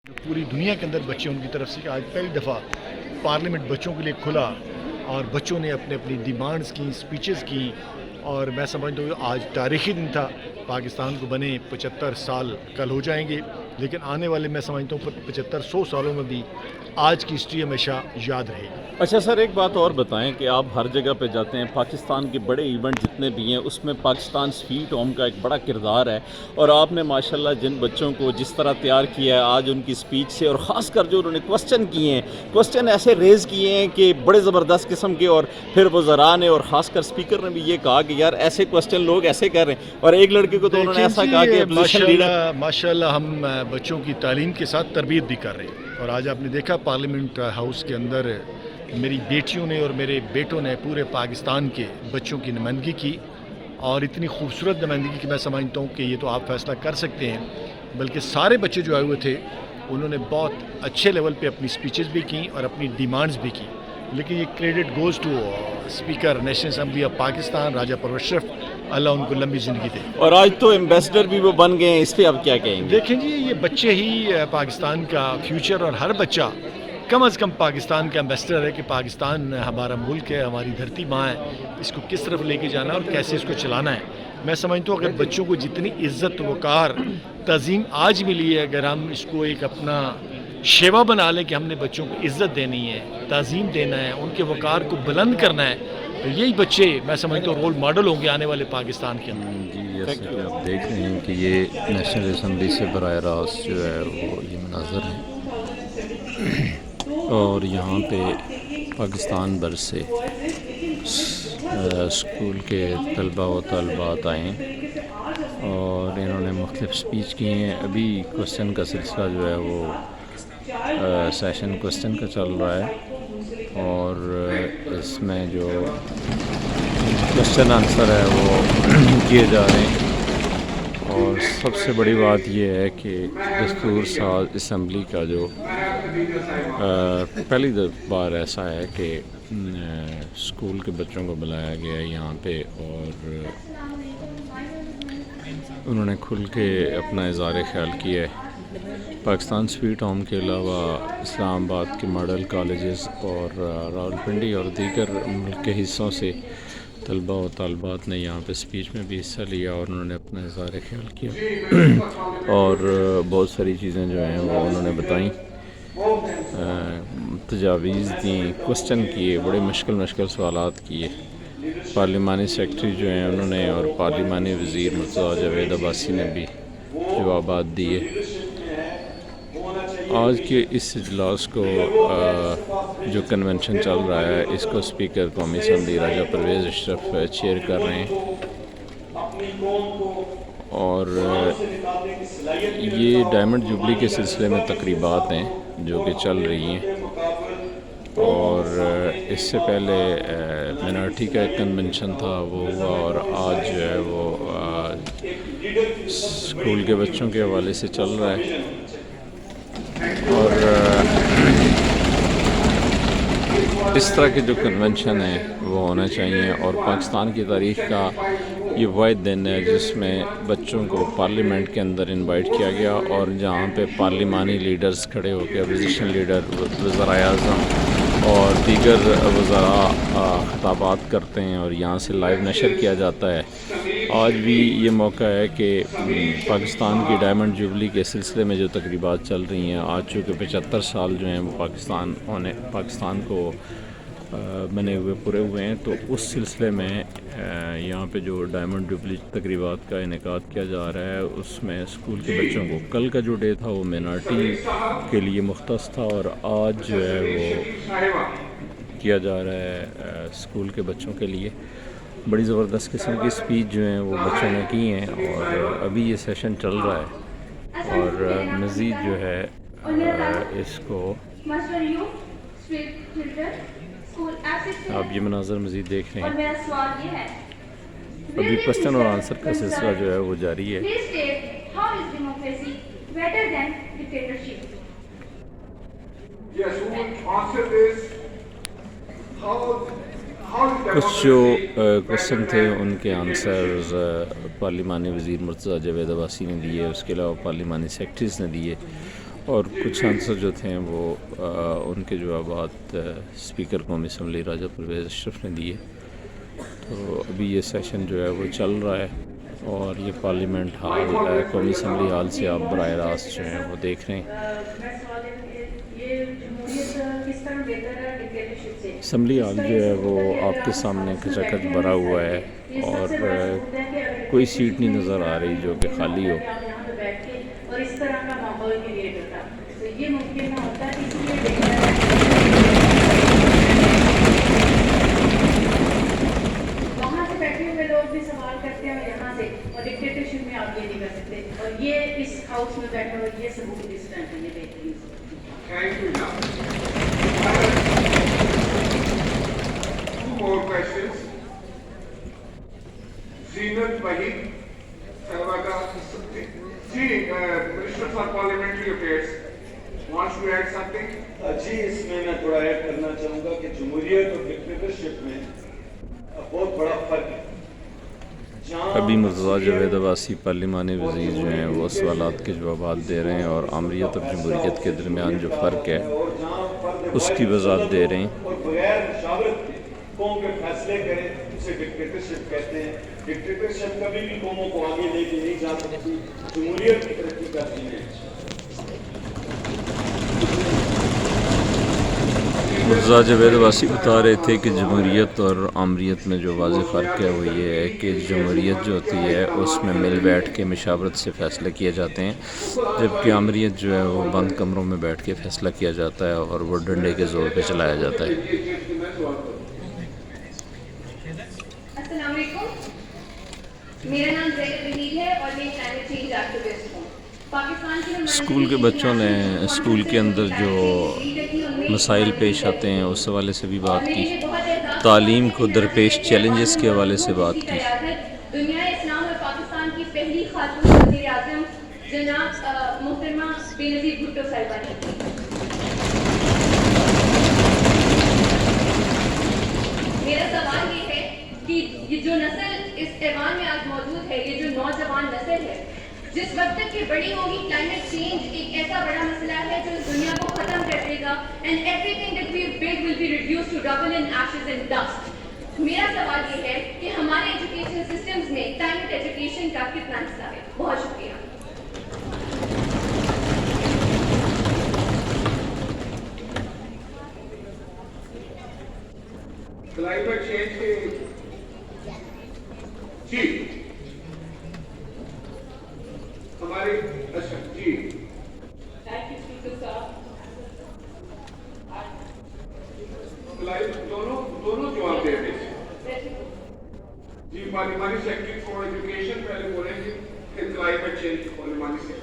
पूरी दुनिया के अंदर बच्चे उनकी तरफ से आज पहली दफ़ा पार्लियामेंट बच्चों के लिए खुला और बच्चों ने अपने अपनी डिमांड्स की, स्पीचेस की। और मैं समझता हूँ आज तारीख़ी दिन था। पाकिस्तान को बने 75 साल कल हो जाएंगे, लेकिन आने वाले मैं समझता हूँ 75-100 सालों में भी आज की हिस्ट्री हमेशा याद रहेगी। अच्छा सर, एक बात और बताएं कि आप हर जगह पे जाते हैं, पाकिस्तान के बड़े इवेंट जितने भी हैं उसमें पाकिस्तान स्वीट होम का एक बड़ा किरदार है, और आपने माशाल्लाह जिन बच्चों को जिस तरह तैयार किया है आज उनकी स्पीच से, और ख़ासकर जो उन्होंने क्वेश्चन किए हैं, क्वेश्चन ऐसे रेज़ किए हैं कि बड़े ज़बरदस्त किस्म के। और फिर वज़रा ने और ख़ासकर स्पीकर ने भी ये कहा कि यार ऐसे क्वेश्चन लोग ऐसे कर रहे हैं, और एक लड़के को तो उन्होंने ऐसा कहा कि अपोजिशन लीडर। माशाल्लाह हम बच्चों की तालीम के साथ तरबियत भी कर रहे हैं। और आज आपने देखा पार्लियामेंट हाउस के अंदर मेरी बेटियों ने और मेरे बेटों ने पूरे पाकिस्तान के बच्चों की नुमाइंदगी की, और इतनी खूबसूरत नुमाइंदगी कि मैं समझता हूँ कि ये तो आप फैसला कर सकते हैं, बल्कि सारे बच्चे जो आए हुए थे उन्होंने बहुत अच्छे लेवल पे अपनी स्पीचेस भी की और अपनी डिमांड्स भी की। लेकिन ये credit goes to speaker national assembly of Pakistan Raja Pervez Ashraf, अल्लाह उनको लंबी ज़िंदगी दे। और आज तो एम्बेसडर भी वो बन गए हैं, इस पर आप क्या कहेंगे? देखें जी, ये बच्चे ही पाकिस्तान का फ्यूचर, और हर बच्चा कम अज़ कम पाकिस्तान का एम्बेसडर है कि पाकिस्तान हमारा मुल्क है, हमारी धरती माँ है, इसको किस तरफ लेके जाना है और कैसे इसको चलाना है। मैं समझता हूँ अगर बच्चों को जितनी इज़्ज़त, वक़ार, तज़ीम आज मिली है, अगर हम इसको एक अपना शेवा बना लें कि हमने बच्चों को इज़्ज़त देनी है, तज़ीम देना है, उनके वक़ार को बुलंद करना है, तो यही बच्चे मैं समझता हूँ रोल मॉडल होंगे आने वाले पाकिस्तान के अंदर। जी, जैसे कि आप देख रहे हैं कि ये नेशनल असम्बली से बराह रास्त जो है वो ये मनाज़र है, और यहाँ पे पाकिस्तान भर से स्कूल के तलबा व तलबात आए हैं और इन्होंने मुख्तलिफ स्पीच की हैं। अभी क्वेश्चन का सिलसिला जो है वो सेशन क्वेश्चन का चल रहा है, और इसमें जो क्वेश्चन आंसर है वो किए जा रहे हैं। और सबसे बड़ी बात यह है कि दस्तूर साज असम्बली का जो पहली बार ऐसा है कि स्कूल के बच्चों को बुलाया गया है यहाँ पे, और उन्होंने खुल के अपना इज़हार ख्याल किया है। पाकिस्तान स्वीट होम के अलावा इस्लामाबाद के मॉडल कॉलेजेस और रावलपिंडी और दीगर मुल्क के हिस्सों से तलबा और तालबात ने यहाँ पे स्पीच में भी हिस्सा लिया और उन्होंने अपना इज़हार ख्याल किया और बहुत सारी चीज़ें जो हैं वो उन्होंने बताई, तजावीज़ दी, क्वेश्चन किए, बड़े मुश्किल सवालात किए। पार्लिमानी सेक्रेटरी जो हैं उन्होंने और पार्लिमानी वज़ीर मुर्तज़ा जावेद अब्बासी ने भी जवाबात दिए। आज के इस इजलास को जो कन्वेंशन चल रहा है इसको स्पीकर कौमी असम्बली राजा परवेज़ अशरफ चेयर कर रहे हैं, और ये डायमंड जुबली के सिलसिले में तकरीबात हैं जो कि चल रही हैं। और इससे पहले मिनार्टी का एक कन्वेंशन था वो हुआ, और आज जो है वो स्कूल के बच्चों के हवाले से चल रहा है। और इस तरह के जो कन्वेंशन है वो होना चाहिए, और पाकिस्तान की तारीख़ का ये वाहिद दिन है जिसमें बच्चों को पार्लियामेंट के अंदर इनवाइट किया गया, और जहाँ पे पार्लिमानी लीडर्स खड़े होकर अपोजिशन लीडर, वज़ीर-ए-आज़म और दीगर वज़रा खिताबात करते हैं और यहाँ से लाइव नशर किया जाता है। आज भी ये मौका है कि पाकिस्तान की डायमंड जुबली के सिलसिले में जो तकरीबात चल रही हैं, आज चूँकि 75 साल जो हैं वो पाकिस्तान को बने हुए पूरे हुए हैं, तो उस सिलसिले में यहाँ पे जो डायमंड जुबली तकरीबात का इनेकाद किया जा रहा है उसमें स्कूल के बच्चों को, कल का जो डे था वो मिनार्टी के लिए मुख्तस था, और आज जो है वो किया जा रहा है स्कूल के बच्चों के लिए। बड़ी ज़बरदस्त किस्म की स्पीच जो हैं वो बच्चों ने की हैं, और अभी ये सेशन चल रहा है, और मज़ीद जो है इसको आप ये मनाज़र मज़ीद देख रहे हैं। अभी क्वेश्चन और आंसर का सिलसिला जो है वो जारी है। कुछ जो क्वेश्चन थे उनके आंसर्स पार्लिमानी वज़ीर मुर्तज़ा जावेद अब्बासी ने दिए, उसके अलावा पार्लिमानी सेक्रेटरीज़ ने दिए, اور کچھ آنسر جو تھے وہ ان کے جوابات اسپیکر قومی اسمبلی راجہ پرویز اشرف نے دیے. تو ابھی یہ سیشن جو ہے وہ چل رہا ہے اور یہ پارلیمنٹ ہال قومی اسمبلی ہال سے آپ براہ راست جو ہیں وہ دیکھ رہے ہیں. اسمبلی ہال جو ہے وہ آپ کے سامنے کچا کچ بھرا ہوا ہے اور کوئی سیٹ نہیں نظر آ رہی جو کہ خالی ہو. اور اس طرح کا ماحول کریٹ ہوتا تو یہ ممکن نہ ہوتا. اس لیے وہاں سے بیٹھے ہوئے لوگ بھی سوال کرتے ہیں اور یہاں سے اور ڈکٹیٹرشپ میں آپ یہ نہیں کر سکتے اور یہ اس ہاؤس میں بیٹھے ہوئے یہ ثبوت اس ٹائم کے لیے بہترین. Two more questions. Zeenat Wahid, Minister for Parliamentary Affairs, wants to add something. جی اس میں میں تھوڑا ایڈ کرنا چاہوں گا کہ جمہوریت اور ڈکٹیٹرشپ میں بہت بڑا فرق ہے. ابھی مرتضیٰ جاوید عباسی پارلیمانی وزیر جو ہیں وہ سوالات کے جوابات دے رہے ہیں اور آمریت اور جمہوریت کے درمیان جو فرق ہے اس کی وضاحت دے رہے ہیں. اور بغیر مشاورت کے قوم کے فیصلے کریں اسے ڈکٹیٹرشپ کہتے ہیں. ڈکٹیٹرشپ کبھی بھی قوموں کو آگے لے کے نہیں جا سکتی. جمہوریت کی ترقی کرتی ہے. مرتضیٰ جاوید عباسی بتا رہے تھے کہ جمہوریت اور آمریت میں جو واضح فرق ہے وہ یہ ہے کہ جمہوریت جو ہوتی ہے اس میں مل بیٹھ کے مشاورت سے فیصلے کیے جاتے ہیں جبکہ آمریت جو ہے وہ بند کمروں میں بیٹھ کے فیصلہ کیا جاتا ہے اور وہ ڈنڈے کے زور پہ چلایا جاتا ہے. السلام علیکم. میرا نام زینب وحید ہے اور میں کلائمیٹ چینج ایکٹیوسٹ ہوں. اسکول کے بچوں نے اسکول کے اندر جو مسائل پیش آتے ہیں اس حوالے سے بھی بات کی. تعلیم کو درپیش چیلنجز کے حوالے سے بات کی. دنیا اسلام اور پاکستان کی پہلی خاتون وزیر اعظم جناب محترمہ بینظیر بھٹو صاحبہ نے کی. میرا سوال یہ ہے کہ یہ جو نسل اس ایوان میں آج موجود ہے یہ جو نوجوان نسل ہے جس وقت تک یہ بڑی ہوگی کلائمیٹ چینج ایک ایسا بڑا مسئلہ ہے جو اس دنیا کو ختم کر دے گا and every thing that we build will be reduce to rubble in ashes and dust. میرا سوال یہ ہے کہ ہمارے ایجوکیشن سسٹمز میں کلائمیٹ ایجوکیشن کا کتنا حصہ ہے. بہت شکریہ. Climate change کے جی ہمارے اچھا جی دونوں جواب دے رہے ہیں جی. پارلیمانی سیکرٹری فار ایجوکیشن پہلے بولیں گے پھر کلائمیٹ چینج پارلیمانی سیکرٹری.